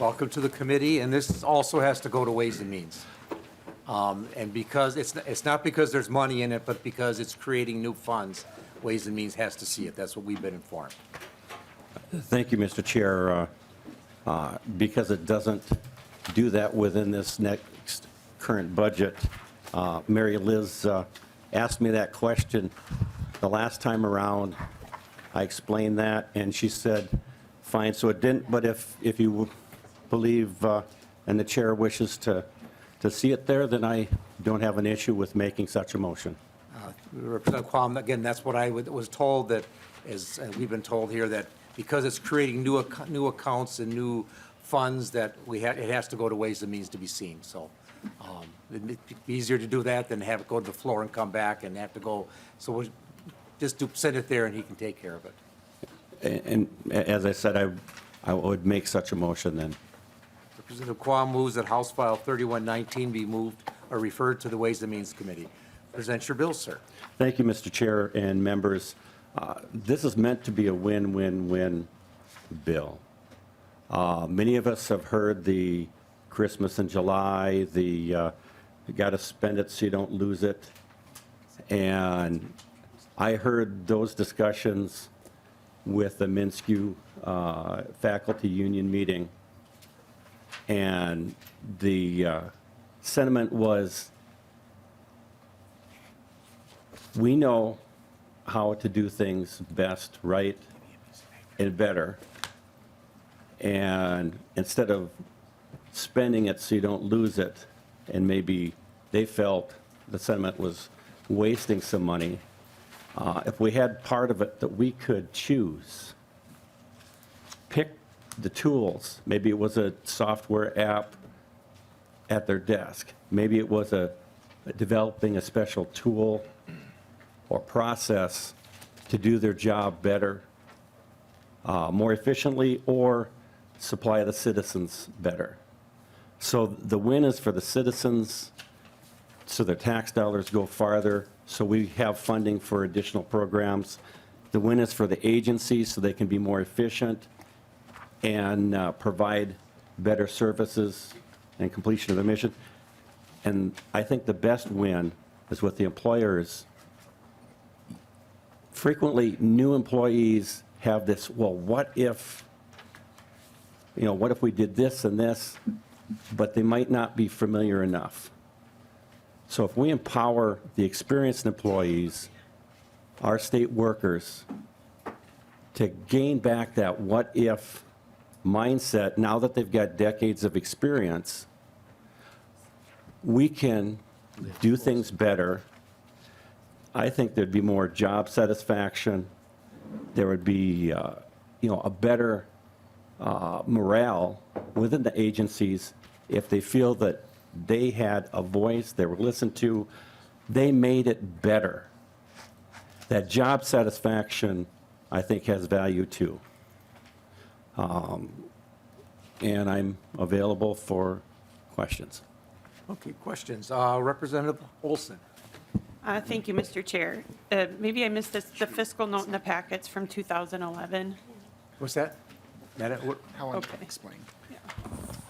welcome to the committee, and this also has to go to Ways and Means. And because, it's not because there's money in it, but because it's creating new funds, Ways and Means has to see it. That's what we've been informed. Thank you, Mr. Chair. Because it doesn't do that within this next current budget, Mary Liz asked me that question the last time around. I explained that, and she said, fine, so it didn't, but if you believe and the chair wishes to see it there, then I don't have an issue with making such a motion. Representative Quam, again, that's what I was told, that is, and we've been told here, that because it's creating new accounts and new funds, that it has to go to Ways and Means to be seen. So it'd be easier to do that than have it go to the floor and come back and have to go. So we'll just send it there and he can take care of it. And as I said, I would make such a motion then. Representative Quam moves that House File 3119 be moved or referred to the Ways and Means Committee. Present your bill, sir. Thank you, Mr. Chair and members. This is meant to be a win-win-win bill. Many of us have heard the Christmas in July, you got to spend it so you don't lose it. And I heard those discussions with the Minsky faculty union meeting. And the sentiment was, we know how to do things best, right, and better. And instead of spending it so you don't lose it, and maybe they felt the sentiment was wasting some money, if we had part of it that we could choose, pick the tools. Maybe it was a software app at their desk. Maybe it was developing a special tool or process to do their job better, more efficiently, or supply the citizens better. So the win is for the citizens, so their tax dollars go farther, so we have funding for additional programs. The win is for the agencies, so they can be more efficient and provide better services and completion of their mission. And I think the best win is with the employers. Frequently, new employees have this, well, what if we did this and this, but they might not be familiar enough. So if we empower the experienced employees, our state workers, to gain back that what if mindset, now that they've got decades of experience, we can do things better. I think there'd be more job satisfaction. There would be, a better morale within the agencies if they feel that they had a voice, they were listened to, they made it better. That job satisfaction, I think, has value too. And I'm available for questions. Okay, questions. Representative Olson. Thank you, Mr. Chair. Maybe I missed this, the fiscal note in the packets from 2011. What's that? Helen Okay. can explain.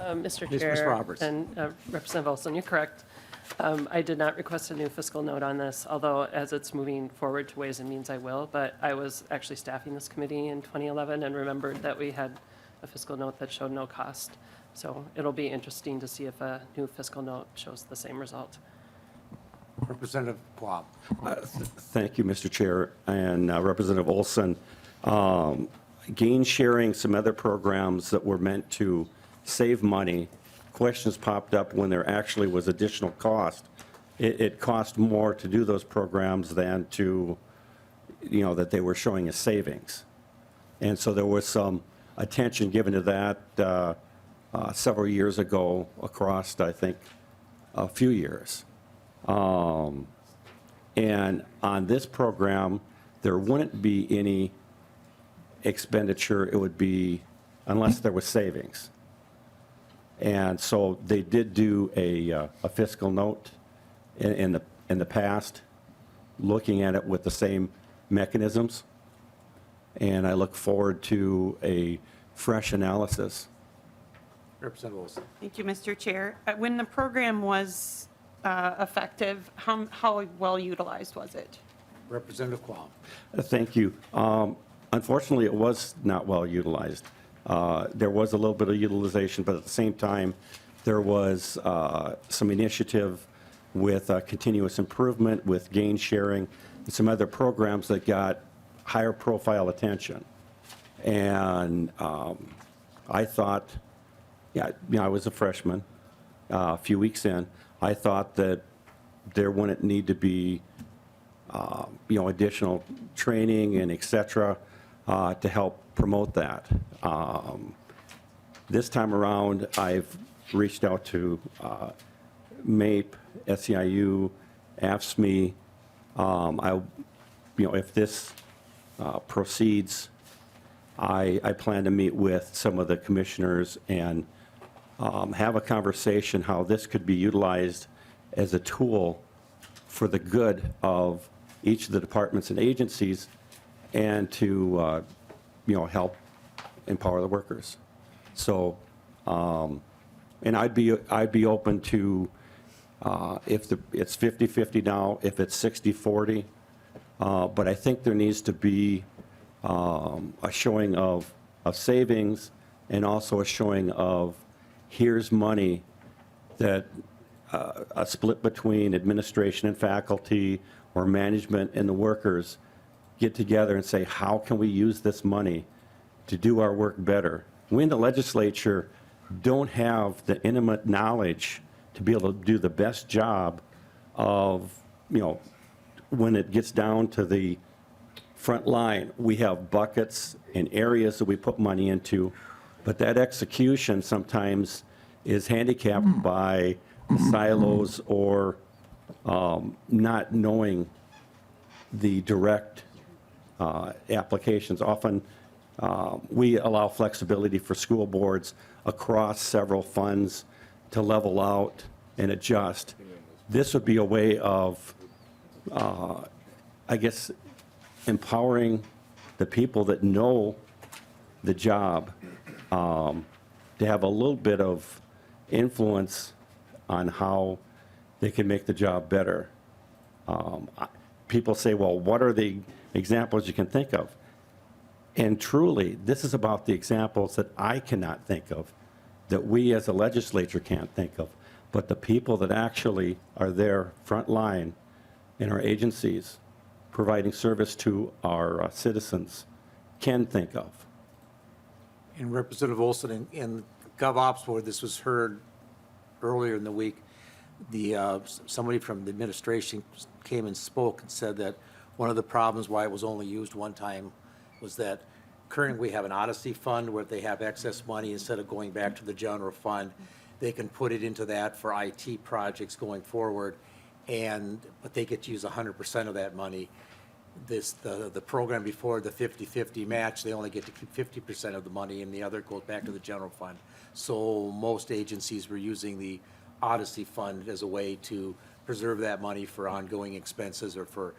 Mr. Ms. Chair Roberts. and Representative Olson, you're correct. I did not request a new fiscal note on this, although as it's moving forward to Ways and Means, I will. But I was actually staffing this committee in 2011 and remembered that we had a fiscal note that showed no cost. So it'll be interesting to see if a new fiscal note shows the same result. Representative Quam. Thank you, Mr. Chair, and Representative Olson. Gain sharing, some other programs that were meant to save money, questions popped up when there actually was additional cost. It cost more to do those programs than to, that they were showing as savings. And so there was some attention given to that several years ago across, I think, a few years. And on this program, there wouldn't be any expenditure. It would be unless there was savings. And so they did do a fiscal note in the past, looking at it with the same mechanisms. And I look forward to a fresh analysis. Representative Olson. Thank you, Mr. Chair. When the program was effective, how well utilized was it? Representative Quam. Thank you. Unfortunately, it was not well utilized. There was a little bit of utilization, but at the same time, there was some initiative with continuous improvement, with gain sharing, and some other programs that got higher profile attention. And I thought, I was a freshman a few weeks in. I thought that there wouldn't need to be additional training and et cetera to help promote that. This time around, I've reached out to MAPE, SEIU, AFSCME. If this proceeds, I plan to meet with some of the commissioners and have a conversation how this could be utilized as a tool for the good of each of the departments and agencies, and to help empower the workers. So, and I'd be open to if it's 50-50 now, if it's 60-40, but I think there needs to be a showing of savings, and also a showing of here's money that a split between administration and faculty, or management and the workers get together and say, how can we use this money to do our work better? We in the legislature don't have the intimate knowledge to be able to do the best job of, when it gets down to the front line. We have buckets and areas that we put money into, but that execution sometimes is handicapped by silos or not knowing the direct applications. Often we allow flexibility for school boards across several funds to level out and adjust. This would be a way of, empowering the people that know the job to have a little bit of influence on how they can make the job better. People say, well, what are the examples you can think of? And truly, this is about the examples that I cannot think of, that we as a legislature can't think of, but the people that actually are there front line in our agencies providing service to our citizens can think of. And Representative Olson, in GovOps board, this was heard earlier in the week. Somebody from the administration came and spoke and said that one of the problems why it was only used one time was that currently we have an Odyssey fund where if they have excess money, instead of going back to the general fund, they can put it into that for IT projects going forward, but they get to use 100% of that money. The program before the 50-50 match, they only get to keep 50% of the money, and the other goes back to the general fund. So most agencies were using the Odyssey fund as a way to preserve that money for ongoing expenses or for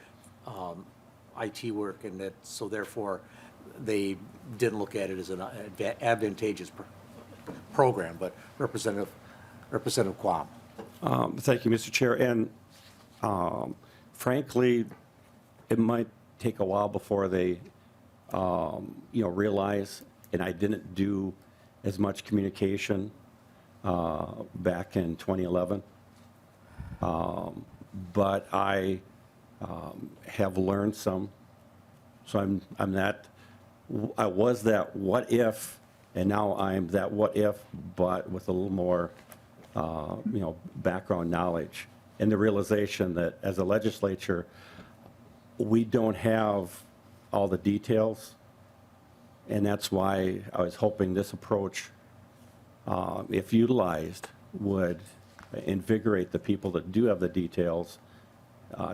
IT work, and so therefore they didn't look at it as an advantageous program. But Representative Quam. Thank you, Mr. Chair. And frankly, it might take a while before they, realize, and I didn't do as much communication back in 2011. But I have learned some. So I was that what if, and now I'm that what if, but with a little more, background knowledge, and the realization that as a legislature, we don't have all the details, and that's why I was hoping this approach, if utilized, would invigorate the people that do have the details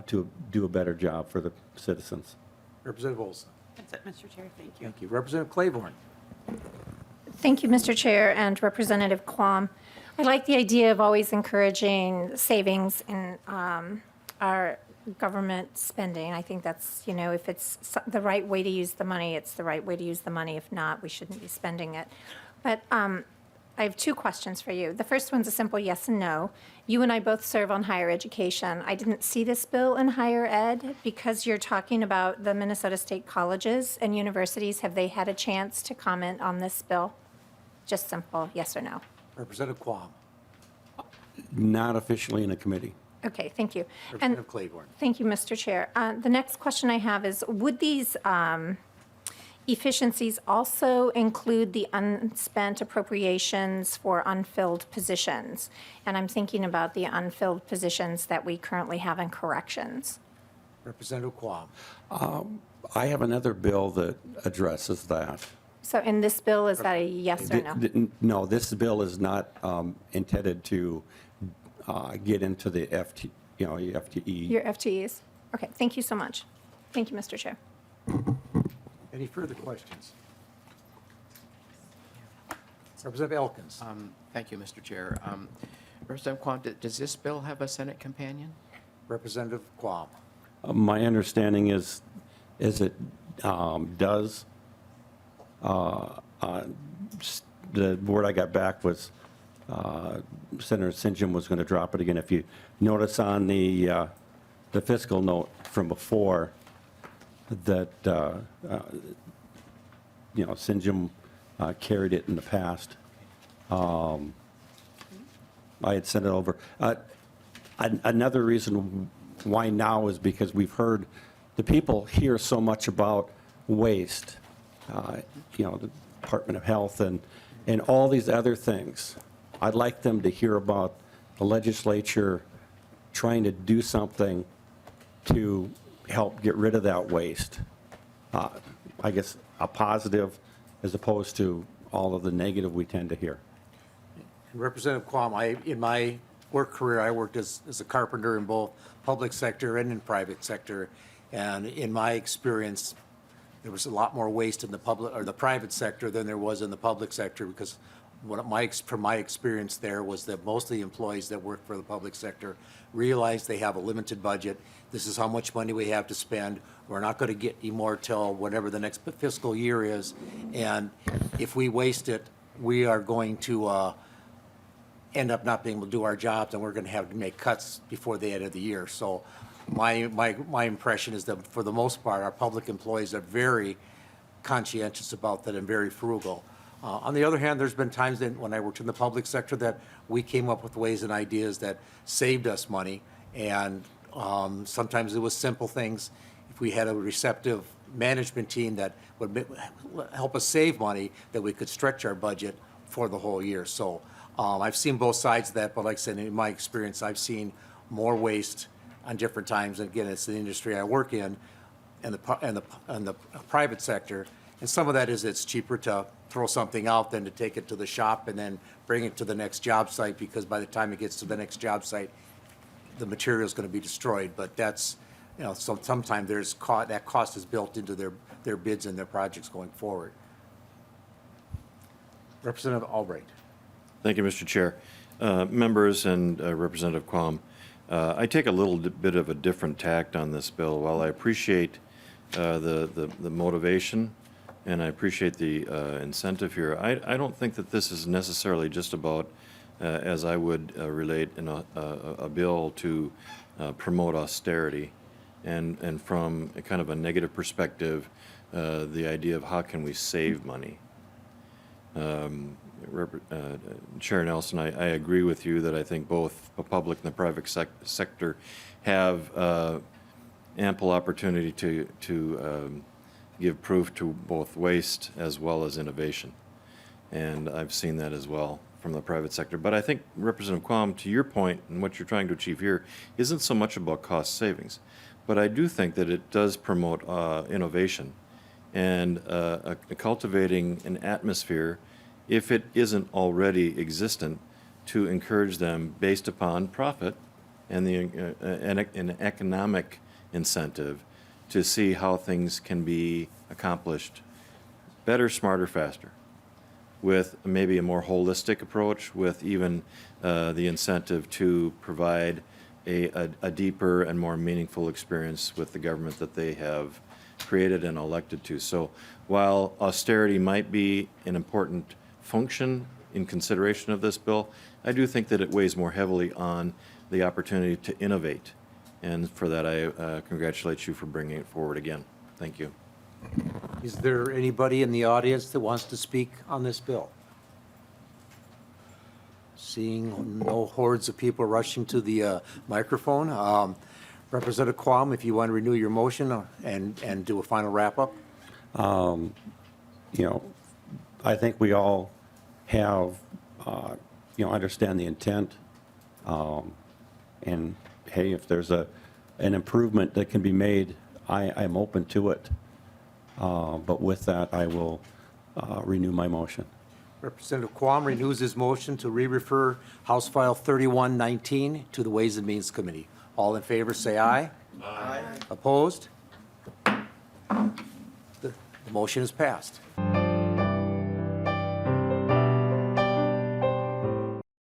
to do a better job for the citizens. Representative Olson. That's it, Mr. Chair. Thank you. Thank you. Representative Claiborne. Thank you, Mr. Chair, and Representative Quam. I like the idea of always encouraging savings in our government spending. I think that's, if it's the right way to use the money, it's the right way to use the money. If not, we shouldn't be spending it. But I have two questions for you. The first one's a simple yes and no. You and I both serve on higher education. I didn't see this bill in higher ed because you're talking about the Minnesota State colleges and universities. Have they had a chance to comment on this bill? Just simple, yes or no? Representative Quam. Not officially in a committee. Okay, thank you. And Representative Claiborne. thank you, Mr. Chair. The next question I have is, would these efficiencies also include the unspent appropriations for unfilled positions? And I'm thinking about the unfilled positions that we currently have in corrections. Representative Quam. I have another bill that addresses that. So in this bill, is that a yes or no? No, this bill is not intended to get into the FTE. Your FTEs? Okay, thank you so much. Thank you, Mr. Chair. Any further questions? Representative Elkins. Thank you, Mr. Chair. Representative Quam, does this bill have a Senate companion? Representative Quam. My understanding is it does. The word I got back was Senator Sinjin was going to drop it again. If you notice on the fiscal note from before, that, Sinjin carried it in the past. I had sent it over. Another reason why now is because we've heard, the people hear so much about waste, the Department of Health and all these other things. I'd like them to hear about the legislature trying to do something to help get rid of that waste. I guess a positive as opposed to all of the negative we tend to hear. Representative Quam, in my work career, I worked as a carpenter in both public sector and in private sector. And in my experience, there was a lot more waste in the public or the private sector than there was in the public sector, because from my experience there was that most of the employees that work for the public sector realize they have a limited budget. This is how much money we have to spend. We're not going to get any more till whatever the next fiscal year is. And if we waste it, we are going to end up not being able to do our jobs, and we're going to have to make cuts before the end of the year. So my impression is that for the most part, our public employees are very conscientious about that and very frugal. On the other hand, there's been times that when I worked in the public sector that we came up with ways and ideas that saved us money, and sometimes it was simple things. If we had a receptive management team that would help us save money, that we could stretch our budget for the whole year. So I've seen both sides of that, but like I said, in my experience, I've seen more waste on different times. And again, it's the industry I work in, and the private sector. And some of that is it's cheaper to throw something out than to take it to the shop and then bring it to the next job site, because by the time it gets to the next job site, the material is going to be destroyed. But that's, sometimes that cost is built into their bids and their projects going forward. Representative Albright. Thank you, Mr. Chair. Members and Representative Quam, I take a little bit of a different tact on this bill. While I appreciate the motivation and I appreciate the incentive here, I don't think that this is necessarily just about, as I would relate in a bill to promote austerity, and from a kind of a negative perspective, the idea of how can we save money. Chair Nelson, I agree with you that I think both the public and the private sector have ample opportunity to give proof to both waste as well as innovation. And I've seen that as well from the private sector. But I think, Representative Quam, to your point and what you're trying to achieve here isn't so much about cost savings. But I do think that it does promote innovation and cultivating an atmosphere, if it isn't already existent, to encourage them based upon profit and an economic incentive to see how things can be accomplished better, smarter, faster, with maybe a more holistic approach, with even the incentive to provide a deeper and more meaningful experience with the government that they have created and elected to. So while austerity might be an important function in consideration of this bill, I do think that it weighs more heavily on the opportunity to innovate. And for that, I congratulate you for bringing it forward again. Thank you. Is there anybody in the audience that wants to speak on this bill? Seeing no hordes of people rushing to the microphone. Representative Quam, if you want to renew your motion and do a final wrap-up? You know, I think we all have, understand the intent. And hey, if there's an improvement that can be made, I'm open to it. But with that, I will renew my motion. Representative Quam renews his motion to re-refer House File 3119 to the Ways and Means Committee. All in favor, say aye. Aye. Opposed? The motion is passed.